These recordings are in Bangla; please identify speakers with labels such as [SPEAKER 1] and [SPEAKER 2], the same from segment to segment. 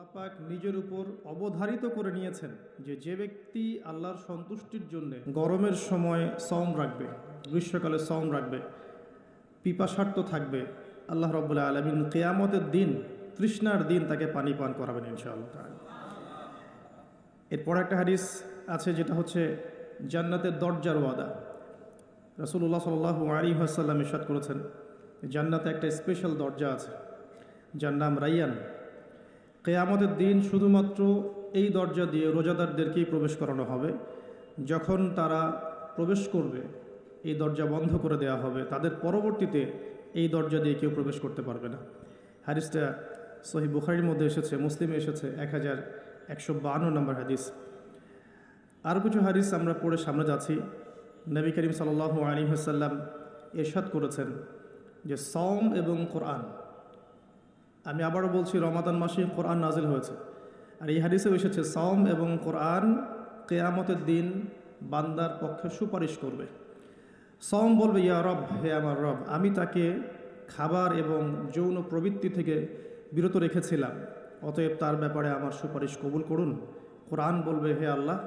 [SPEAKER 1] আল্লাহ পাক নিজের উপর অবধারিত করে নিয়েছেন যে যে ব্যক্তি আল্লাহর সন্তুষ্টির জন্য গরমের সময় সওম রাখবে, গ্রীষ্মকালে সওম রাখবে, পিপাসার্ত থাকবে, আল্লাহ রাব্বুল আলামিন কিয়ামতের দিন, তৃষ্ণার দিন তাকে পানি পান করাবেন ইনশাআল্লাহ তাআলা। এরপর একটা হাদিস আছে যেটা হচ্ছে জান্নাতের দরজার ওয়াদা। রাসূলুল্লাহ সাল্লাল্লাহু আলাইহি ওয়াসাল্লাম ইরশাদ করেছেন, জান্নাতে একটা স্পেশাল দরজা আছে যার নাম রাইয়ান। কিয়ামতের দিন শুধুমাত্র এই দরজা দিয়ে রোজাদারদেরকেই প্রবেশ করানো হবে। যখন তারা প্রবেশ করবে এই দরজা বন্ধ করে দেওয়া হবে, তাদের পরবর্তীতে এই দরজা দিয়ে কেউ প্রবেশ করতে পারবে না। হাদিসটা সহিহ বুখারীর মধ্যে এসেছে, মুসলিমে এসেছে 1152 নম্বর হাদিস। আরও কিছু হাদিস আমরা পড়ে সামনে যাচ্ছি। নবী করিম সাল্লাল্লাহু আলাইহি ওয়াসাল্লাম ইরশাদ করেছেন যে সওম এবং কোরআন, আমি আবারও বলছি, রমাদান মাসে কোরআন নাজিল হয়েছে। আর এই হাদিসেও এসেছে সওম এবং কোরআন কিয়ামতের দিন বান্দার পক্ষে সুপারিশ করবে। সওম বলবে, ইয়া রব, হে আমার রব, আমি তাকে খাবার এবং যৌন প্রবৃত্তি থেকে বিরত রেখেছিলাম, অতএব তার ব্যাপারে আমার সুপারিশ কবুল করুন। কোরআন বলবে, হে আল্লাহ,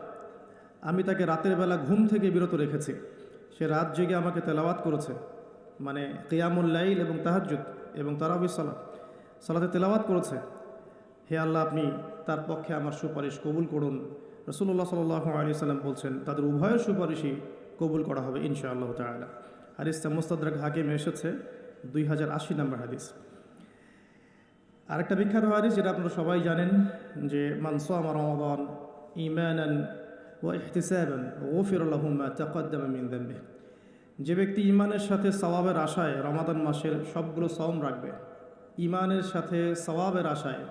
[SPEAKER 1] আমি তাকে রাতের বেলা ঘুম থেকে বিরত রেখেছি, সে রাত জেগে আমাকে তেলাওয়াত করেছে, মানে কিয়ামুল লাইল এবং তাহাজ্জুদ এবং তারাবিহ সালাতে তেলাওয়াত করেছে। হে আল্লাহ, আপনি তার পক্ষে আমার সুপারিশ কবুল করুন। রাসূলুল্লাহ সাল্লাল্লাহু আলাইহি ওয়াসাল্লাম বলছেন, তাদের উভয়ের সুপারিশই কবুল করা হবে ইনশাআল্লাহ তাআলা। হাদিসটা মুস্তাদরাক হাকিমে এসেছে 2080 নম্বর হাদিস। আরেকটা বিখ্যাত হাদিস যেটা আপনারা সবাই জানেন, যে মান সামা রমাদান ঈমানান ওয়া ইহতিসাবান গুফিরা লাহু মা তাকদ্দামা মিন যামবিহি, যে ব্যক্তি ঈমানের সাথে সওয়াবের আশায় রমাদান মাসের সবগুলো সওম রাখবে, ঈমানের সাথে সওয়াবের আশায়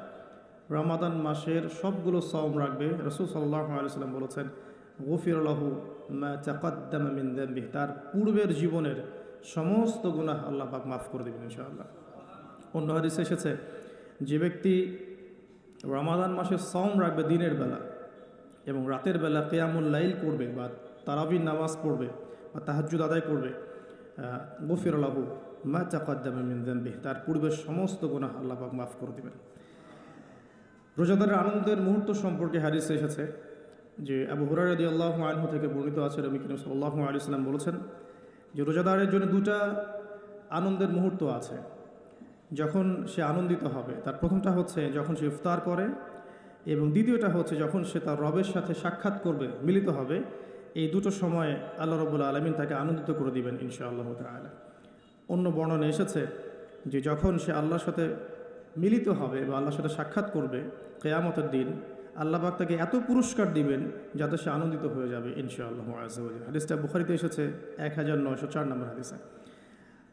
[SPEAKER 1] রমাদান মাসের সবগুলো সওম রাখবে, রাসূল সাল্লাল্লাহু আলাইহি ওয়াসাল্লাম বলেছেন, গুফিরা লাহু মা তাকদ্দামা মিন যামবিহি, তার পূর্বের জীবনের সমস্ত গুনাহ আল্লাহ পাক মাফ করে দেবেন ইনশাআল্লাহ। অন্য হাদিসে এসেছে, যে ব্যক্তি রমাদান মাসে সওম রাখবে দিনের বেলা এবং রাতের বেলা কিয়ামুল লাইল করবে বা তারাবির নামাজ পড়বে বা তাহাজ্জুদ আদায় করবে, গফির লাহু মা তাকদ্দামা মিন যামবিহি, তার পূর্বের সমস্ত গুনাহ আল্লাহ পাক মাফ করে দেবেন। রোজাদারের আনন্দের মুহূর্ত সম্পর্কে হাদিসে এসেছে যে আবু হুরায়রা রাদিয়াল্লাহু আনহু থেকে বর্ণিত আছে, নবী করিম সাল্লাল্লাহু আলাইহি ওয়াসাল্লাম বলেছেন যে রোজাদারের জন্য দুটা আনন্দের মুহূর্ত আছে যখন সে আনন্দিত হবে। তার প্রথমটা হচ্ছে যখন সে ইফতার করে, এবং দ্বিতীয়টা হচ্ছে যখন সে তার রবের সাথে সাক্ষাৎ করবে, মিলিত হবে। এই দুটো সময় আল্লাহ রাব্বুল আলামিন তাকে আনন্দিত করে দিবেন ইনশাআল্লাহ তাআলা। অন্য বর্ণনা এসেছে যে যখন সে আল্লাহর সাথে মিলিত হবে বা আল্লাহর সাথে সাক্ষাৎ করবে কিয়ামতের দিন, আল্লাহ পাক তাকে এত পুরস্কার দিবেন যাতে সে আনন্দিত হয়ে যাবে ইনশাআল্লাহ আযজা ওয়া জাল্লা। হাদিসটা বুখারীতে এসেছে 1904 নম্বর হাদিসে।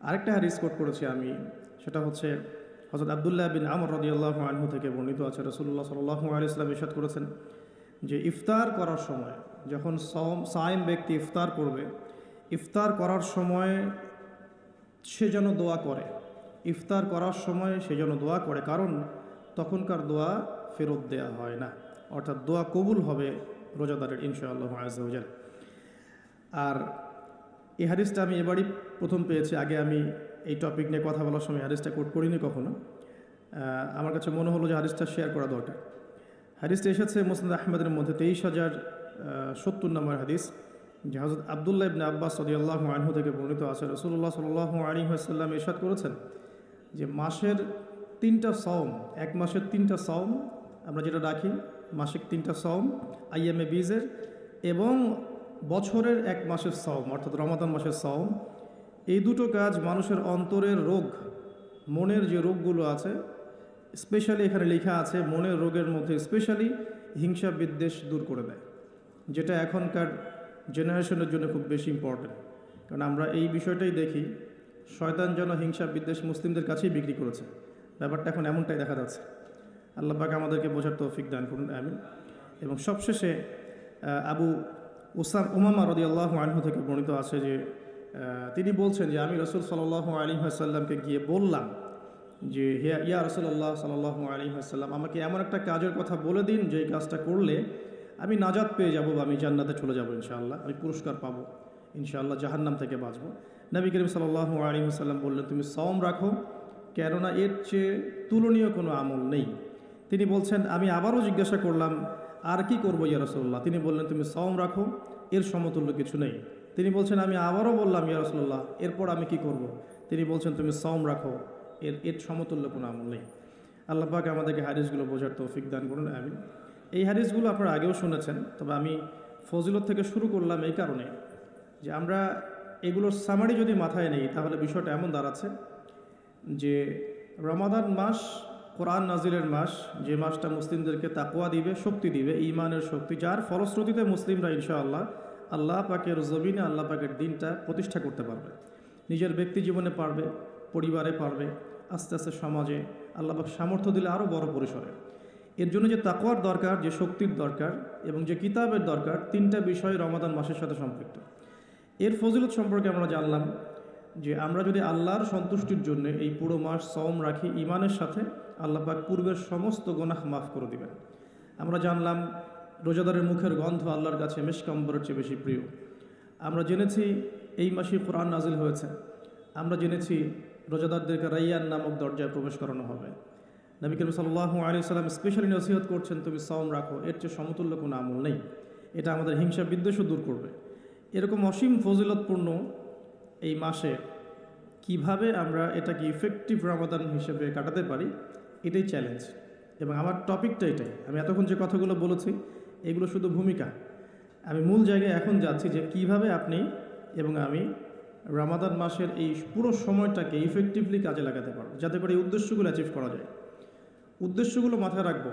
[SPEAKER 1] আরেকটা হাদিস কোট করেছি আমি, সেটা হচ্ছে হযরত আব্দুল্লাহ বিন আমর রাদিয়াল্লাহু আনহু থেকে বর্ণিত আছে, রাসূলুল্লাহ সাল্লাল্লাহু আলাইহি ওয়াসাল্লাম ইরশাদ করেছেন যে ইফতার করার সময় যখন সায়েম ব্যক্তি ইফতার করবে, ইফতার করার সময় সে যেন দোয়া করে, ইফতার করার সময় সে যেন দোয়া করে, কারণ তখনকার দোয়া ফেরত দেয়া হয় না, অর্থাৎ দোয়া কবুল হবে রোজাদারের ইনশাআল্লাহ আযজা ওয়া জাল্লা। আর এই হাদিসটা আমি এবারই প্রথম পেয়েছি, আগে আমি এই টপিক নিয়ে কথা বলার সময় হাদিসটা কোট করিনি কখনো। আমার কাছে মনে হলো যে হাদিসটা শেয়ার করা দরকার। হাদিসটা এসেছে মুসনাদ আহমদের মধ্যে 23,070 নম্বর হাদিস, যে হযরত আব্দুল্লাহ ইবনে আব্বাস রাদিয়াল্লাহু আনহু থেকে বর্ণিত আছে, রাসূলুল্লাহ সাল্লাল্লাহু আলাইহি ওয়াসাল্লাম ইরশাদ করেছেন যে মাসের 3টা সওম, এক মাসের 3টা সওম আমরা যেটা রাখি, মাসিক 3টা সওম আইয়ামে বীজের, এবং বছরের এক মাসের সওম অর্থাৎ রমাদান মাসের সওম, এই দুটো কাজ মানুষের অন্তরের রোগ, মনের যে রোগগুলো আছে, স্পেশালি এখানে লেখা আছে মনের রোগের মধ্যে স্পেশালি হিংসা বিদ্বেষ দূর করে দেয়, যেটা এখনকার জেনারেশনের জন্য খুব বেশি ইম্পর্টেন্ট। কারণ আমরা এই বিষয়টাই দেখি, শয়তান যেন হিংসা বিদ্বেষ মুসলিমদের কাছেই বিক্রি করেছে, ব্যাপারটা এখন এমনটাই দেখা যাচ্ছে। আল্লাহ পাক আমাদেরকে বোঝার তৌফিক দান করুন, আমিন। এবং সবশেষে আবু উমামা রাদিয়াল্লাহু আনহু থেকে বর্ণিত আছে যে তিনি বলছেন যে আমি রাসূল সাল্লাল্লাহু আলাইহি ওয়াসাল্লামকে গিয়ে বললাম যে হে ইয়া রাসূলুল্লাহ সাল্লাল্লাহু আলাইহি ওয়াসাল্লাম, আমাকে এমন একটা কাজের কথা বলে দিন যে কাজটা করলে আমি নাজাত পেয়ে যাব বা আমি জান্নাতে চলে যাব ইনশাআল্লাহ, আমি পুরস্কার পাবো ইনশাআল্লাহ, জাহান্নাম থেকে বাঁচব। নবী করিম সাল্লাল্লাহু আলাইহি ওয়াসাল্লাম বললেন, তুমি সওম রাখো, কেননা এর চেয়ে তুলনীয় কোনো আমল নেই। তিনি বলছেন, আমি আবারও জিজ্ঞাসা করলাম, আর কি করবো ইয়া রাসূলুল্লাহ? তিনি বললেন, তুমি সওম রাখো, এর সমতুল্য কিছু নেই। তিনি বলছেন, আমি আবারও বললাম ইয়া রাসূলুল্লাহ, এরপর আমি কি করব? তিনি বলছেন, তুমি সওম রাখো, এর সমতুল্য কোনো আমল নেই। আল্লাহ পাক আমাদেরকে হাদিসগুলো বোঝার তৌফিক দান করুন, আমিন। এই হাদিসগুলো আপনারা আগেও শুনেছেন, তবে আমি ফজিলত থেকে শুরু করলাম এই কারণে যে আমরা এগুলোর সামারি যদি মাথায় নেই, তাহলে বিষয়টা এমন দাঁড়াচ্ছে যে রমাদান মাস কোরআন নাজিলের মাস, যে মাসটা মুসলিমদেরকে তাকওয়া দিবে, শক্তি দিবে, ঈমানের শক্তি, যার ফলশ্রুতিতে মুসলিমরা ইনশাআল্লাহ আল্লাহ পাকের জমিনে আল্লাহ পাকের দিনটা প্রতিষ্ঠা করতে পারবে, নিজের ব্যক্তি জীবনে পারবে, পরিবারে পারবে, আস্তে আস্তে সমাজে আল্লাহ পাক সামর্থ্য দিলে আরও বড় পরিসরে। এর জন্য যে তাকওয়ার দরকার, যে শক্তির দরকার এবং যে কিতাবের দরকার, তিনটা বিষয় রমাদান মাসের সাথে সম্পৃক্ত। এর ফজিলত সম্পর্কে আমরা জানলাম যে আমরা যদি আল্লাহর সন্তুষ্টির জন্য এই পুরো মাস সওম রাখি, ঈমানের সাথে আল্লাহ পাক পূর্বের সমস্ত গুনাহ মাফ করে দিবেন। আমরা জানলাম রোজাদারের মুখের গন্ধ আল্লাহর কাছে মিশক আম্বরের চেয়ে বেশি প্রিয়। আমরা জেনেছি এই মাসে কোরআন নাজিল হয়েছে। আমরা জেনেছি রোজাদারদেরকে রাইয়ান নামক দরজায় প্রবেশ করানো হবে। নবী করিম সাল্লাল্লাহু আলাইহি সাল্লাম স্পেশালি নসিহত করছেন, তুমি সওম রাখো, এর চেয়ে সমতুল্য কোনো আমল নেই। এটা আমাদের হিংসা বিদ্বেষও দূর করবে। এরকম অসীম ফজিলতপূর্ণ এই মাসে কিভাবে আমরা এটাকে ইফেক্টিভ রমাদান হিসেবে কাটাতে পারি, এটাই চ্যালেঞ্জ। এবং আমার টপিকটা এটাই। আমি এতক্ষণ যে কথাগুলো বলেছি এগুলো শুধু ভূমিকা। আমি মূল জায়গায় এখন যাচ্ছি যে কিভাবে আপনি এবং আমি রমাদান মাসের এই পুরো সময়টাকে ইফেক্টিভলি কাজে লাগাতে পারবো, যাতে করে এই উদ্দেশ্যগুলো অ্যাচিভ করা যায়। উদ্দেশ্যগুলো মাথায় রাখবো।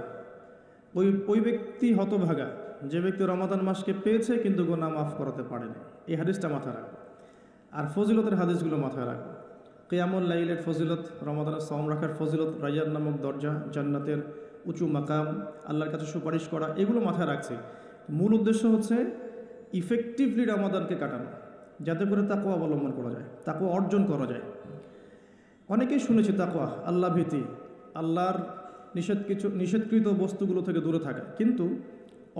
[SPEAKER 1] ওই ব্যক্তি হতভাগা যে ব্যক্তি রমাদান মাসকে পেয়েছে কিন্তু গুনাহ মাফ করাতে পারেনি, এই হাদিসটা মাথায় রাখবো। আর ফজিলতের হাদিসগুলো মাথায় রাখবো। কিয়ামুল লাইলের ফজিলত, রমাদানের সওম রাখার ফজিলত, রাইয়ান নামক দরজা, জান্নাতের উঁচু মাকাম, আল্লাহর কাছে সুপারিশ করা, এগুলো মাথায় রাখছি। মূল উদ্দেশ্য হচ্ছে ইফেক্টিভলি রমাদানকে কাটানো, যাতে করে তাকওয়া অবলম্বন করা যায়, তাকওয়া অর্জন করা যায়। অনেকেই শুনেছি তাকওয়া, আল্লাহ ভীতি, আল্লাহর নিষেধকৃত বস্তুগুলো থেকে দূরে থাকা, কিন্তু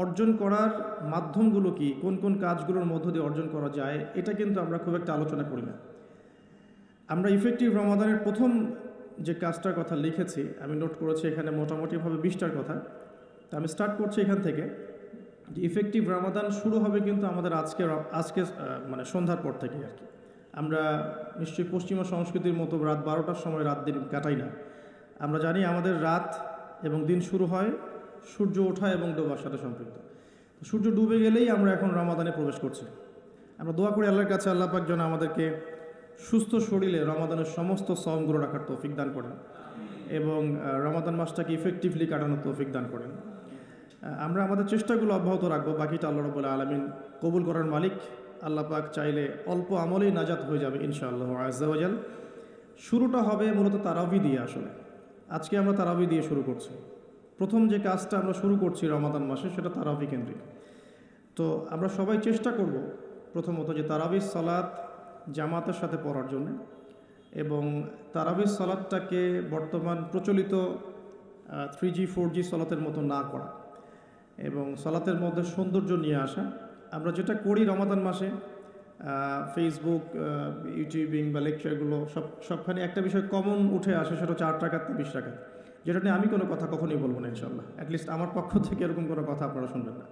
[SPEAKER 1] অর্জন করার মাধ্যমগুলো কি, কোন কোন কাজগুলোর মধ্য দিয়ে অর্জন করা যায়, এটা কিন্তু আমরা খুব একটা আলোচনা করি না। আমরা ইফেক্টিভ রমাদানের প্রথম যে কাজটার কথা লিখেছি, আমি নোট করেছি এখানে মোটামুটিভাবে 20টার কথা। তো আমি স্টার্ট করছি এখান থেকে যে ইফেক্টিভ রমাদান শুরু হবে কিন্তু আমাদের আজকে মানে সন্ধ্যার পর থেকে আর কি। আমরা নিশ্চয়ই পশ্চিমা সংস্কৃতির মতো রাত 12টার সময় রাত দিন কাটাই না। আমরা জানি আমাদের রাত এবং দিন শুরু হয় সূর্য ওঠা এবং ডোবার সাথে সম্পৃক্ত। সূর্য ডুবে গেলেই আমরা এখন রমাদানে প্রবেশ করছি। আমরা দোয়া করি আল্লাহর কাছে, আল্লাহ পাক যেন আমাদেরকে সুস্থ শরীরে রমাদানের সমস্ত সওমগুলো রাখার তৌফিক দান করেন এবং রমাদান মাসটাকে ইফেক্টিভলি কাটানোর তৌফিক দান করেন। আমরা আমাদের চেষ্টাগুলো অব্যাহত রাখবো, বাকিটা আল্লাহ রাব্বুল আলামিন কবুল করার মালিক। আল্লাহ পাক চাইলে অল্প আমলেই নাজাত হয়ে যাবে ইনশাআল্লাহ আজ্জা ওয়া জাল। শুরুটা হবে মূলত তারাবি দিয়ে। আসলে আজকে আমরা তারাবি দিয়ে শুরু করছি। প্রথম যে কাজটা আমরা শুরু করছি রমাদান মাসে, সেটা তারাবি কেন্দ্রিক। তো আমরা সবাই চেষ্টা করব প্রথমত যে তারাবির সালাত জামাতের সাথে পড়ার জন্য, এবং তারাবির সালাতটাকে বর্তমান প্রচলিত 3G 4G সালাতের মতো না করা এবং সালাতের মধ্যে সৌন্দর্য নিয়ে আসা। আমরা যেটা করি রমাদান মাসে, ফেসবুক, ইউটিউবিং বা লেকচারগুলো সবখানে একটা বিষয় কমন উঠে আসে, সেটা হচ্ছে 8 রাকাত না 20 রাকাত, যেটা নিয়ে আমি কোনো কথা কখনোই বলবো না ইনশাল্লাহ। অ্যাটলিস্ট আমার পক্ষ থেকে এরকম কোনো কথা আপনারা শুনবেন না।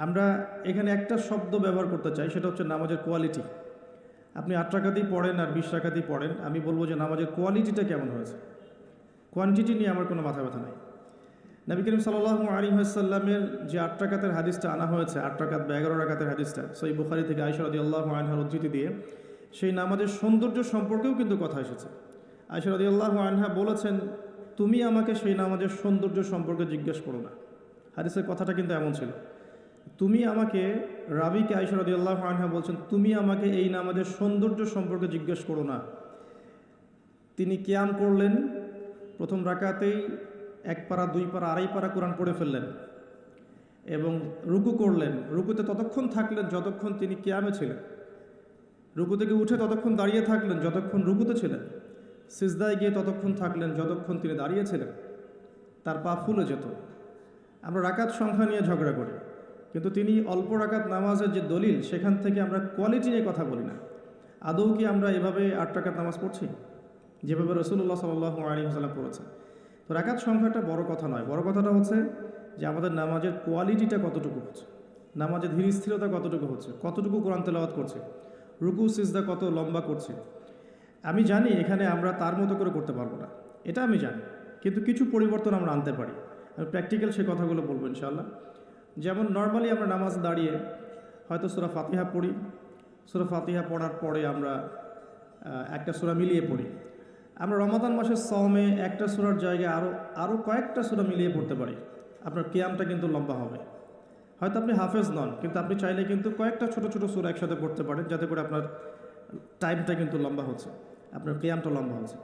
[SPEAKER 1] আমরা এখানে একটা শব্দ ব্যবহার করতে চাই, সেটা হচ্ছে নামাজের কোয়ালিটি। আপনি 8 রাকাতই পড়েন আর 20 রাকাতই পড়েন, আমি বলবো যে নামাজের কোয়ালিটিটা কেমন হয়েছে। কোয়ান্টিটি নিয়ে আমার কোনো মাথা ব্যথা নাই। নবী করিম সাল্লাল্লাহু আলাইহি ওয়াসাল্লামের যে 8 রাকাতের হাদিসটা আনা হয়েছে, 8 রাকাত বা 11 রাকাতের হাদিসটা সহিহ বুখারী থেকে আয়েশা রাদিয়াল্লাহু আনহার উদ্ধৃতি দিয়ে, সেই নামাজের সৌন্দর্য সম্পর্কেও কিন্তু কথা এসেছে। আয়েশা রাদিয়াল্লাহু আনহা বলেছেন, তুমি আমাকে সেই নামাজের সৌন্দর্য সম্পর্কে জিজ্ঞেস করো না। হাদিসের কথাটা কিন্তু এমন ছিল। তুমি আমাকে, রাবিকে আয়েশা রাদিয়াল্লাহু আনহা বলছেন, তুমি আমাকে এই নামাজের সৌন্দর্য সম্পর্কে জিজ্ঞেস করো না। তিনি কিয়াম করলেন, প্রথম রাকাতেই 1 পারা 2 পারা 2.5 পারা কোরআন পড়ে ফেললেন এবং রুকু করলেন। রুকুতে ততক্ষণ থাকলেন যতক্ষণ তিনি কিয়ামে ছিলেন। রুকু থেকে উঠে ততক্ষণ দাঁড়িয়ে থাকলেন যতক্ষণ রুকুতে ছিলেন। সিজদায় গিয়ে ততক্ষণ থাকলেন যতক্ষণ তিনি দাঁড়িয়েছিলেন। তার পা ফুলে যেত। আমরা রাকাত সংখ্যা নিয়ে ঝগড়া করি, কিন্তু তিনি অল্প রাকাত নামাজের যে দলিল, সেখান থেকে আমরা কোয়ালিটি নিয়ে কথা বলি না। আদৌ কি আমরা এভাবে 8 রাকাত নামাজ পড়ছি যেভাবে রাসূলুল্লাহ সাল্লাল্লাহু আলাইহি ওয়াসাল্লাম পড়েছেন? তো রাকাত সংখ্যাটা বড় কথা নয়, বড় কথাটা হচ্ছে যে আমাদের নামাজের কোয়ালিটিটা কতটুকু হচ্ছে, নামাজের ধীর স্থিরতা কতটুকু হচ্ছে, কতটুকু কোরআন তেলাওয়াত করছে, রুকু সিজদা কত লম্বা করছে। আমি জানি এখানে আমরা তার মতো করে করতে পারবো না, এটা আমি জানি, কিন্তু কিছু পরিবর্তন আমরা আনতে পারি। আমি প্র্যাকটিক্যাল সেই কথাগুলো বলবো ইনশাআল্লাহ। যেমন নর্মালি আমরা নামাজ দাঁড়িয়ে হয়তো সূরা ফাতিহা পড়ি, সূরা ফাতিহা পড়ার পরে আমরা একটা সূরা মিলিয়ে পড়ি। আমরা রমাদান মাসের সওমে একটা সূরার জায়গায় আরও কয়েকটা সূরা মিলিয়ে পড়তে পারি। আপনার কিয়ামটা কিন্তু লম্বা হবে। হয়তো আপনি হাফেজ নন, কিন্তু আপনি চাইলে কিন্তু কয়েকটা ছোট ছোট সূরা একসাথে পড়তে পারেন, যাতে করে আপনার টাইমটা কিন্তু লম্বা হচ্ছে, আপনার কিয়ামটা লম্বা হচ্ছে।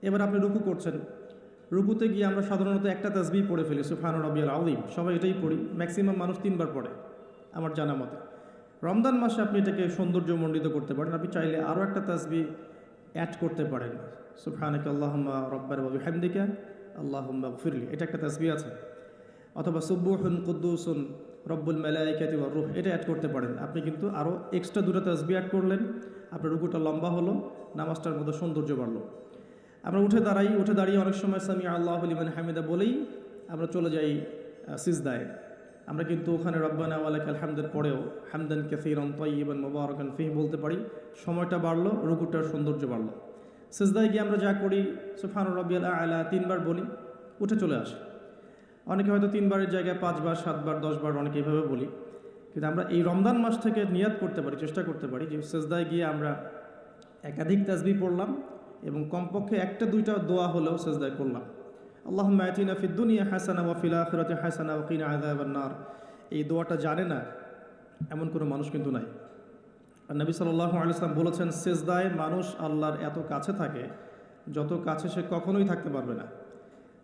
[SPEAKER 1] এবার আপনি রুকু করছেন, রুকুতে গিয়ে আমরা সাধারণত একটা তাসবিহ পড়ে ফেলি, সুবহান রাব্বিয়াল আযীম, সবাই এটাই পড়ি, ম্যাক্সিমাম মানুষ 3 বার পড়ে আমার জানা মতে। রমজান মাসে আপনি এটাকে সৌন্দর্যমণ্ডিত করতে পারেন, আপনি চাইলে আরও একটা তাসবিহ অ্যাড করতে পারেন, সুবহানাকা আল্লাহুম্মা রাব্বানা ওয়া বিহামদিকা আল্লাহুম্মা গফিরলি, এটা একটা তাসবিহ আছে। অথবা সুবহুন কুদ্দুসুন রব্বুল মালাইকাতি ওয়ার রূহ, এটা অ্যাড করতে পারেন। আপনি কিন্তু আরও এক্সট্রা 2টা তাসবিহ অ্যাড করলেন, আপনার রুকুটা লম্বা হলো, নামাজটার মধ্যে সৌন্দর্য বাড়লো। আমরা উঠে দাঁড়িয়ে অনেক সময় সামি আল্লাহু লিমান হামিদা বলেই আমরা চলে যাই সিজদায়। আমরা কিন্তু ওখানে রব্বানা ওয়া লাকাল হামদের পরেও হামদান কাসীরান তাইয়িবান মুবারাকান ফীহি বলতে পারি, সময়টা বাড়লো, রুকুটার সৌন্দর্য বাড়লো। সিজদায় গিয়ে আমরা যা করি সুবহান রাব্বিয়াল আ'লা 3 বার বলি, উঠে চলে আসি। অনেকে হয়তো 3 বারের জায়গায় 5 বার, 7 বার, 10 বার অনেকে এইভাবে বলি। কিন্তু আমরা এই রমজান মাস থেকে নিয়াত করতে পারি, চেষ্টা করতে পারি যে সিজদায় গিয়ে আমরা একাধিক তাসবিহ পড়লাম এবং কমপক্ষে 1-2টা দোয়া হলেও সিজদায় করলাম। আল্লাহুম্মা আতিনা ফিদ দুনিয়া হাসানা ওয়া ফিল আখিরাতি হাসানা ওয়া কিনা আযাবান নার। এই দোয়াটা জানে না এমন কোনো মানুষ কিন্তু নাই। আর নবী সাল্লাল্লাহু আলাইহি ওয়াসাল্লাম বলেছেন, সিজদায় মানুষ আল্লাহর এত কাছে থাকে যত কাছে সে কখনোই থাকতে পারবে না।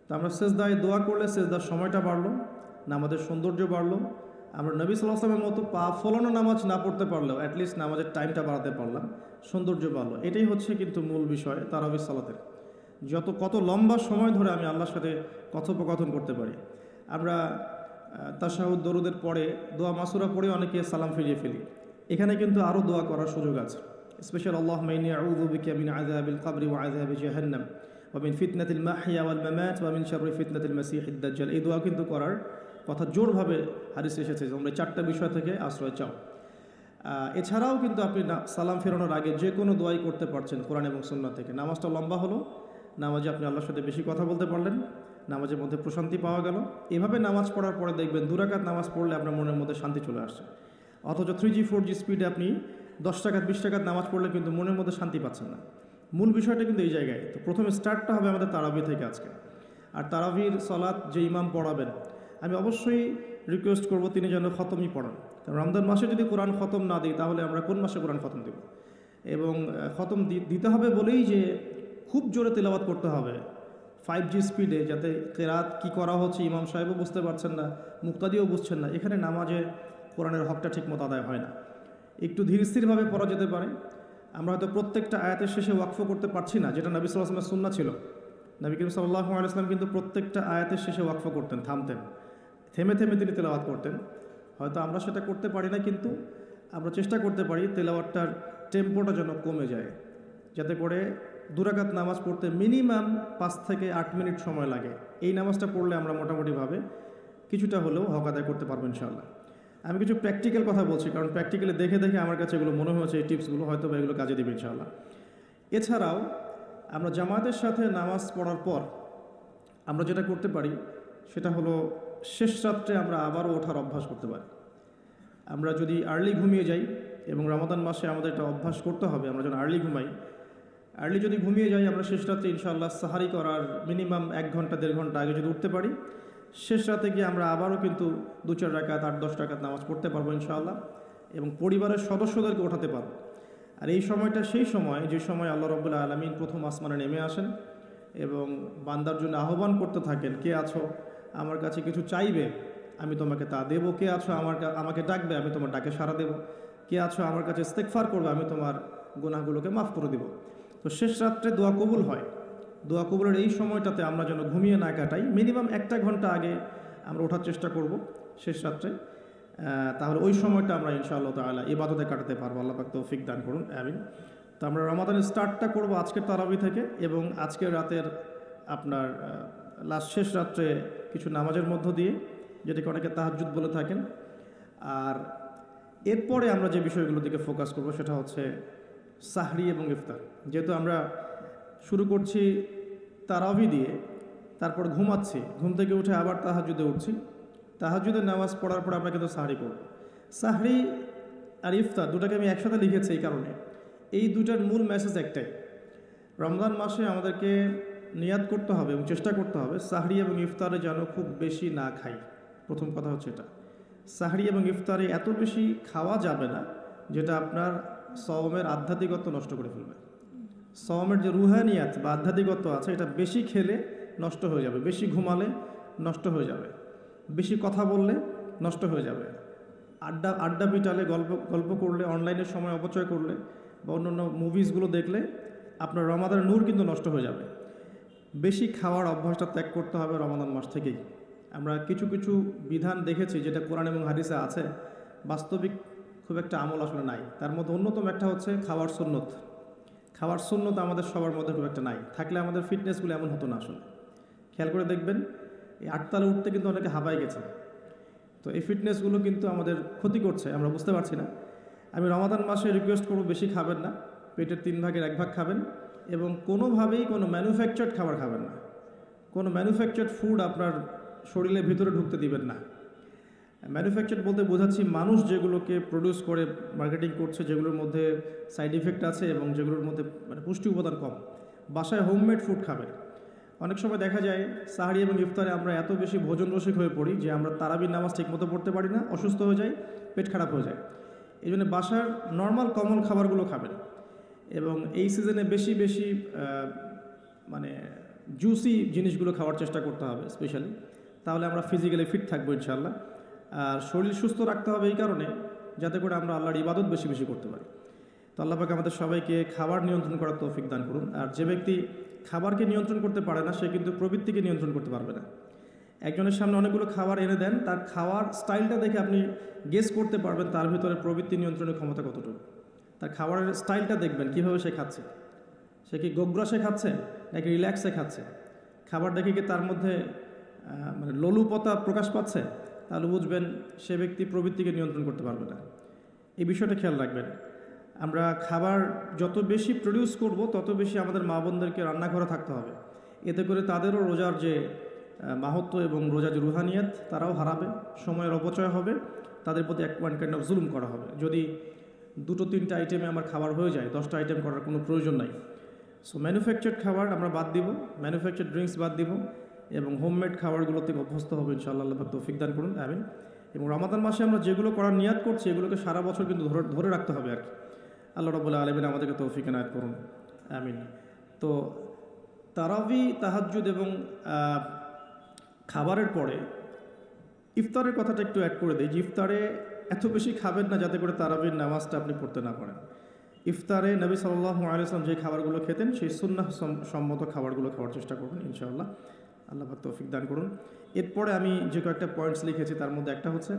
[SPEAKER 1] তো আমরা সিজদায় দোয়া করলে সিজদার সময়টা বাড়লো, নামাজের সৌন্দর্য বাড়লো। আমরা নবী সাল্লাল্লাহু আলাইহি ওয়াসাল্লামের মতো পা ফলানো নামাজ না পড়তে পারলেও অ্যাটলিস্ট নামাজের টাইমটা বাড়াতে পারলাম, সৌন্দর্য বাড়লো। এটাই হচ্ছে কিন্তু মূল বিষয় তারাবির সালাতের। কত লম্বা সময় ধরে আমি আল্লাহর সাথে কথোপকথন করতে পারি। আমরা তাশাহুদ দরুদের পরে দোয়া মাসুরা পড়ে অনেকে সালাম ফিরিয়ে ফেলি। এখানে কিন্তু আরও দোয়া করার সুযোগ আছে। স্পেশাল আল্লাহুম্মা ইন্নী আউযু বিকা মিন আযাবিল কবরি ওয়া আযাবি জাহান্নাম ওয়া মিন ফিতনাতিল মাহইয়া ওয়াল মামাত ওয়া মিন শাররি ফিতনাতিল মাসীহিদ দাজ্জাল। এই দোয়া কিন্তু করার কথা জোরভাবে হাদিসে এসেছে, তোমরা 4টা বিষয় থেকে আশ্রয় চাও। এছাড়াও কিন্তু আপনি সালাম ফেরানোর আগে যে কোনো দোয়াই করতে পারছেন কোরআন এবং সুন্নাহ থেকে। নামাজটা লম্বা হলো, নামাজে আপনি আল্লাহর সাথে বেশি কথা বলতে পারলেন, নামাজের মধ্যে প্রশান্তি পাওয়া গেল। এভাবে নামাজ পড়ার পরে দেখবেন 2 রাকাত নামাজ পড়লে আপনার মনের মধ্যে শান্তি চলে আসছে। অথচ 3G 4G স্পিডে আপনি 10 রাকাত 20 রাকাত নামাজ পড়লে কিন্তু মনের মধ্যে শান্তি পাচ্ছেন না। মূল বিষয়টা কিন্তু এই জায়গায়। তো প্রথমে স্টার্টটা হবে আমাদের তারাবি থেকে আজকে। আর তারাবির সালাত যে ইমাম পড়াবেন, আমি অবশ্যই রিকোয়েস্ট করব তিনি যেন খতমই পড়ান। কারণ রমজান মাসে যদি কোরআন খতম না দিই তাহলে আমরা কোন মাসে কোরআন খতম দেব? এবং খতম দিতে হবে বলেই যে খুব জোরে তেলাওয়াত করতে হবে 5G স্পিডে, যাতে কেরাত কি করা হচ্ছে ইমাম সাহেবও বুঝতে পারছেন না, মুক্তাদিও বুঝছেন না। এখানে নামাজে কোরআনের হকটা ঠিকমতো আদায় হয় না। একটু ধীর স্থিরভাবে পড়া যেতে পারে। আমরা হয়তো প্রত্যেকটা আয়াতের শেষে ওয়াকফ করতে পারছি না, যেটা নবী সাল্লাল্লাহু আলাইহি ওয়াসাল্লামের সুন্নাহ ছিল। নবী করিম সাল্লাল্লাহু আলাইহি ওয়াসাল্লাম কিন্তু প্রত্যেকটা আয়াতের শেষে ওয়াকফ করতেন, থামতেন, থেমে থেমে তিনি তেলাওয়াত করতেন। হয়তো আমরা সেটা করতে পারি না, কিন্তু আমরা চেষ্টা করতে পারি তেলাওয়াতটার টেম্পোটা যেন কমে যায়, যাতে করে 2 রাকাত নামাজ পড়তে মিনিমাম 5 থেকে 8 মিনিট সময় লাগে। এই নামাজটা পড়লে আমরা মোটামুটিভাবে কিছুটা হলেও হক আদায় করতে পারবো ইনশাআল্লাহ। আমি কিছু প্র্যাকটিক্যাল কথা বলছি, কারণ প্র্যাকটিক্যালি দেখে দেখে আমার কাছে এগুলো মনে হয়েছে, এই টিপসগুলো হয়তো বা এগুলো কাজে দেবে ইনশাআল্লাহ। এছাড়াও আমরা জামাতের সাথে নামাজ পড়ার পর আমরা যেটা করতে পারি সেটা হলো শেষ রাত্রে আমরা আবারও ওঠার অভ্যাস করতে পারি। আমরা যদি আর্লি ঘুমিয়ে যাই, এবং রমাদান মাসে আমাদের একটা অভ্যাস করতে হবে, আমরা যেন আর্লি ঘুমাই। আর্লি যদি ঘুমিয়ে যাই আমরা শেষ রাত্রে ইনশাআল্লাহ সাহারি করার মিনিমাম 1 ঘন্টা 1.5 ঘন্টা আগে যদি উঠতে পারি, শেষ রাতে গিয়ে আমরা আবারও কিন্তু 2-4 রাকাত 8-10 রাকাত নামাজ পড়তে পারবো ইনশাআল্লাহ, এবং পরিবারের সদস্যদেরকে ওঠাতে পারবো। আর এই সময়টা সেই সময় যে সময় আল্লাহ রাব্বুল আলামিন প্রথম আসমানে নেমে আসেন এবং বান্দার জন্য আহ্বান করতে থাকেন, কে আছো আমার কাছে কিছু চাইবে, আমি তোমাকে তা দেবো। কে আছো আমাকে ডাকবে, আমি তোমার ডাকে সাড়া দেব। কে আছো আমার কাছে ইস্তেগফার করবে, আমি তোমার গুনাহগুলোকে মাফ করে দেব। তো শেষ রাত্রে দোয়া কবুল হয়। দোয়া কবুলের এই সময়টাতে আমরা যেন ঘুমিয়ে না কাটাই, মিনিমাম 1 ঘন্টা আগে আমরা ওঠার চেষ্টা করব শেষ রাত্রে। তাহলে ওই সময়টা আমরা ইনশাআল্লাহ তাআলা ইবাদতে কাটাতে পারবো। আল্লাহ পাক তৌফিক দান করুন, আমিন। তো আমরা রমাদানের স্টার্টটা করব আজকের তারাবি থেকে, এবং আজকের রাতের আপনার লাস্ট শেষ রাত্রে কিছু নামাজের মধ্য দিয়ে, যেটাকে অনেকে তাহাজ্জুদ বলে থাকেন। আর এরপরে আমরা যে বিষয়গুলোর দিকে ফোকাস করব সেটা হচ্ছে সাহরি এবং ইফতার। যেহেতু আমরা শুরু করছি তারাবি দিয়ে, তারপর ঘুমাচ্ছি, ঘুম থেকে উঠে আবার তাহাজ্জুদে উঠছি, তাহাজ্জুদের নামাজ পড়ার পর আমরা কিন্তু সাহরি করব। সাহরি আর ইফতার দুটাকে আমি একসাথে লিখেছি এই কারণে, এই দুটার মূল মেসেজ একটাই, রমজান মাসে আমাদেরকে নিয়াত করতে হবে এবং চেষ্টা করতে হবে সাহরি এবং ইফতারে যেন খুব বেশি না খাই। প্রথম কথা হচ্ছে এটা, সাহরি এবং ইফতারে এত বেশি খাওয়া যাবে না যেটা আপনার সওমের আধ্যাত্মিকত্ব নষ্ট করে ফেলবে। সওমের যে রুহানিয়াত বা আধ্যাত্মিকত্ব আছে এটা বেশি খেলে নষ্ট হয়ে যাবে, বেশি ঘুমালে নষ্ট হয়ে যাবে, বেশি কথা বললে নষ্ট হয়ে যাবে, আড্ডা পিটালে, গল্প করলে, অনলাইনের সময় অপচয় করলে বা অন্যান্য মুভিজগুলো দেখলে আপনার রমাদানের নূর কিন্তু নষ্ট হয়ে যাবে। বেশি খাওয়ার অভ্যাসটা ত্যাগ করতে হবে রমাদান মাস থেকেই। আমরা কিছু কিছু বিধান দেখেছি যেটা কোরআন এবং হাদিসে আছে, বাস্তবিক খুব একটা আমল আসলে নাই। তার মধ্যে অন্যতম একটা হচ্ছে খাওয়ার সুন্নত। খাওয়ার সুন্নত আমাদের সবার মধ্যে খুব একটা নাই, থাকলে আমাদের ফিটনেসগুলো এমন হতো না আসলে। খেয়াল করে দেখবেন এই 8 তালে উঠতে কিন্তু অনেকে হাঁপায় গেছে। তো এই ফিটনেসগুলো কিন্তু আমাদের ক্ষতি করছে, আমরা বুঝতে পারছি না। আমি রমাদান মাসে রিকোয়েস্ট করব বেশি খাবেন না, পেটের 3 ভাগের 1 ভাগ খাবেন এবং কোনোভাবেই কোনো ম্যানুফ্যাকচার্ড খাবার খাবেন না। কোনো ম্যানুফ্যাকচার্ড ফুড আপনার শরীরের ভিতরে ঢুকতে দিবেন না। ম্যানুফ্যাকচার্ড বলতে বোঝাচ্ছি মানুষ যেগুলোকে প্রডিউস করে মার্কেটিং করছে, যেগুলোর মধ্যে সাইড ইফেক্ট আছে এবং যেগুলোর মধ্যে মানে পুষ্টি উপাদান কম। বাসায় হোমমেড ফুড খাবেন। অনেক সময় দেখা যায় সাহরি এবং ইফতারে আমরা এত বেশি ভোজন রসিক হয়ে পড়ি যে আমরা তারাবির নামাজ ঠিকমতো পড়তে পারি না, অসুস্থ হয়ে যাই, পেট খারাপ হয়ে যায়। এই জন্য বাসার নর্মাল কমন খাবারগুলো খাবেন এবং এই সিজনে বেশি বেশি মানে জুসি জিনিসগুলো খাওয়ার চেষ্টা করতে হবে স্পেশালি, তাহলে আমরা ফিজিক্যালি ফিট থাকবো ইনশাআল্লাহ। আর শরীর সুস্থ রাখতে হবে এই কারণে যাতে করে আমরা আল্লাহর ইবাদত বেশি বেশি করতে পারি। তো আল্লাহ পাক আমাদের সবাইকে খাবার নিয়ন্ত্রণ করার তৌফিক দান করুন। আর যে ব্যক্তি খাবারকে নিয়ন্ত্রণ করতে পারে না সে কিন্তু প্রবৃত্তিকে নিয়ন্ত্রণ করতে পারবে না। একজনের সামনে অনেকগুলো খাবার এনে দেন, তার খাওয়ার স্টাইলটা দেখে আপনি গেস করতে পারবেন তার ভিতরে প্রবৃত্তি নিয়ন্ত্রণের ক্ষমতা কতটুকু। তার খাবারের স্টাইলটা দেখবেন কীভাবে সে খাচ্ছে, সে কি গোগ্রাসে খাচ্ছে নাকি রিল্যাক্সে খাচ্ছে, খাবার দেখে কি তার মধ্যে মানে লোলুপতা প্রকাশ পাচ্ছে, তাহলে বুঝবেন সে ব্যক্তি প্রবৃত্তিকে নিয়ন্ত্রণ করতে পারবে না। এই বিষয়টা খেয়াল রাখবেন। আমরা খাবার যত বেশি প্রডিউস করব তত বেশি আমাদের মা বোনদেরকে রান্নাঘরে থাকতে হবে, এতে করে তাদেরও রোজার যে মাহাত্ম্য এবং রোজার যে রুহানিয়াত তারাও হারাবে, সময়ের অপচয় হবে, তাদের প্রতি ওয়ান কাইন্ড অফ জুলুম করা হবে। যদি 2-3টা আইটেমে আমার খাবার হয়ে যায়, 10টা আইটেম করার কোনো প্রয়োজন নাই। সো ম্যানুফ্যাকচার্ড খাবার আমরা বাদ দিব, ম্যানুফ্যাকচার্ড ড্রিঙ্কস বাদ দিব এবং হোমমেড খাবারগুলো থেকে অভ্যস্ত হবে ইনশাআল্লাহ। আল্লাহ পাক তৌফিক দান করুন, আমিন। এবং রমাদান মাসে আমরা যেগুলো করার নিয়াত করছি এগুলোকে সারা বছর কিন্তু ধরে রাখতে হবে আর কি। আল্লাহ রাব্বুল আলামিন আমাদেরকে তৌফিক এনায়েত করুন, আমিন। তো তারাবি, তাহাজ্জুদ এবং খাবারের পরে ইফতারের কথাটা একটু অ্যাড করে দিই যে ইফতারে এত বেশি খাবেন না যাতে করে তারাবির নামাজটা আপনি পড়তে না পারেন। ইফতারে নবী সাল্লাল্লাহু আলাইহি ওয়াসাল্লাম যে খাবারগুলো খেতেন সেই সুন্নাহ সম্মত খাবারগুলো খাওয়ার চেষ্টা করবেন ইনশাআল্লাহ। আল্লাহ পাক তৌফিক দান করুন। এরপরে আমি যে কয়েকটা পয়েন্টস লিখেছি তার মধ্যে একটা হচ্ছে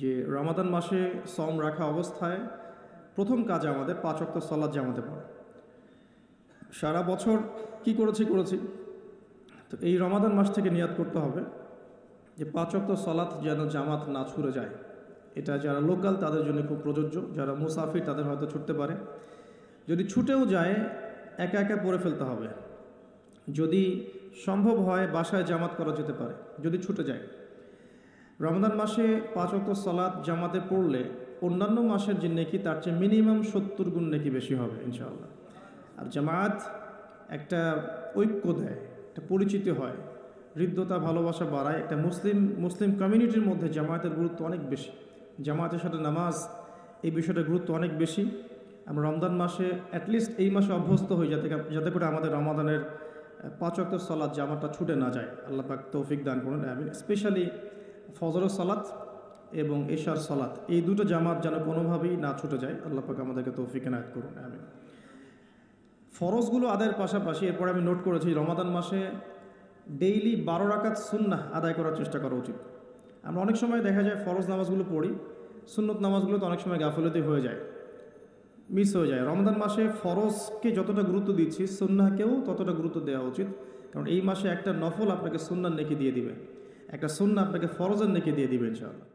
[SPEAKER 1] যে রমাদান মাসে সম রাখা অবস্থায় প্রথম কাজ আমাদের 5 ওয়াক্ত সালাত জামাতে পড়া। সারা বছর কি করেছি তো এই রমাদান মাস থেকে নিয়াত করতে হবে যে 5 ওয়াক্ত সালাত যেন জামাত না ছুটে যায়। এটা যারা লোকাল তাদের জন্য খুব প্রযোজ্য, যারা মুসাফির তাদের হয়তো ছুটতে পারে। যদি ছুটেও যায় একা একা পড়ে ফেলতে হবে, যদি সম্ভব হয় বাসায় জামাত করা যেতে পারে যদি ছুটে যায়। রমজান মাসে 5 ওয়াক্ত সালাত জামাতে পড়লে অন্যান্য মাসের যে নেকি তার চেয়ে মিনিমাম 70 গুণ নেকি বেশি হবে ইনশাআল্লাহ। আর জামাত একটা ঐক্য দেয়, একটা পরিচিতি হয়, হৃদ্যতা ভালোবাসা বাড়ায়। একটা মুসলিম কমিউনিটির মধ্যে জামায়াতের গুরুত্ব অনেক বেশি, জামায়াতের সাথে নামাজ এই বিষয়টার গুরুত্ব অনেক বেশি। আমরা রমজান মাসে অ্যাটলিস্ট এই মাসে অভ্যস্ত হই যাতে করে আমাদের রমাদানের 5 ওয়াক্ত সালাত জামাতটা ছুটে না যায়। আল্লাহ পাক তৌফিক দান করুন, আমিন। স্পেশালি ফজরের সালাত এবং এশার সালাত এই দুটো জামাত যেন কোনোভাবেই না ছুটে যায়। আল্লাহ পাক আমাদেরকে তৌফিক এনায়েত করুন, আমিন। ফরজগুলো আদায়ের পাশাপাশি এরপরে আমি নোট করেছি রমাদান মাসে ডেইলি 12 রাকাত সুন্নাহ আদায় করার চেষ্টা করা উচিত। আমরা অনেক সময় দেখা যায় ফরজ নামাজগুলো পড়ি, সুন্নত নামাজগুলো তো অনেক সময় গাফিলতি হয়ে যায়, মিস হয়ে যায়। রমজান মাসে ফরজকে যতটা গুরুত্ব দিচ্ছি সুন্নাহকেও ততটা গুরুত্ব দেওয়া উচিত। কারণ এই মাসে একটা নফল আপনাকে সুন্নার নেকি দিয়ে দিবে, একটা সুন্নাহ আপনাকে ফরজের নেকি দিয়ে দিবে ইনশাআল্লাহ।